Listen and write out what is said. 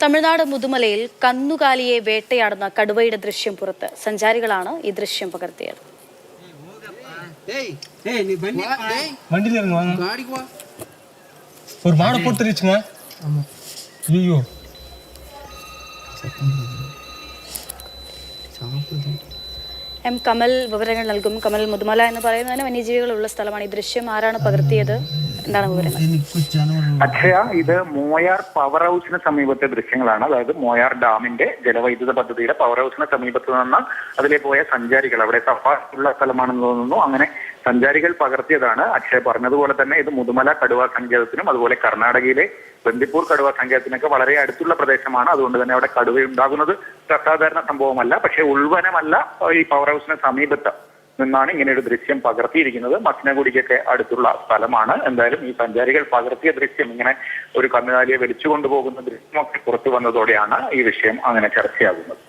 തമിഴ്നാട് മുതുമലയിൽ കന്നുകാലിയെ വേട്ടയാടുന്ന കടുവയുടെ ദൃശ്യം പുറത്ത്. സഞ്ചാരികളാണ് ഈ ദൃശ്യം പകർത്തിയത്. എം കമൽ വിവരങ്ങൾ നൽകും. കമൽ, മുതുമല എന്ന് പറയുന്നതിന് വന്യജീവികളുള്ള സ്ഥലമാണ്. ഈ ദൃശ്യം ആരാണ് പകർത്തിയത്? എന്താണ് വിവരങ്ങൾ? അക്ഷയ, ഇത് മോയാർ പവർ ഹൗസിന് സമീപത്തെ ദൃശ്യങ്ങളാണ്. അതായത് മോയാർ ഡാമിന്റെ ജലവൈദ്യുത പദ്ധതിയുടെ പവർ ഹൗസിന് സമീപത്ത് നിന്ന് അതിലെ പോയ സഞ്ചാരികൾ, അവിടെ സഫാരിയുള്ള സ്ഥലമാണെന്ന് തോന്നുന്നു, അങ്ങനെ സഞ്ചാരികൾ പകർത്തിയതാണ്. അക്ഷയ പറഞ്ഞതുപോലെ തന്നെ ഇത് മുതുമല കടുവ സങ്കേതത്തിനും അതുപോലെ കർണാടകയിലെ ബന്ദിപ്പൂർ കടുവ സങ്കേതത്തിനൊക്കെ വളരെ അടുത്തുള്ള പ്രദേശമാണ്. അതുകൊണ്ട് തന്നെ അവിടെ കടുവയുണ്ടാകുന്നത് അസാധാരണ സംഭവമല്ല. പക്ഷേ ഉൾവനമല്ല, ഈ പവർ ഹൗസിന് സമീപത്ത് നിന്നാണ് ഇങ്ങനെ ഒരു ദൃശ്യം പകർത്തിയിരിക്കുന്നത്. മസ്നഗുഡിക്കൊക്കെ അടുത്തുള്ള സ്ഥലമാണ്. എന്തായാലും ഈ സഞ്ചാരികൾ പകർത്തിയ ദൃശ്യം, ഇങ്ങനെ ഒരു കന്നുകാലിയെ വലിച്ചു കൊണ്ടുപോകുന്ന ദൃശ്യമൊക്കെ പുറത്തു വന്നതോടെയാണ് ഈ വിഷയം അങ്ങനെ ചർച്ചയാകുന്നത്.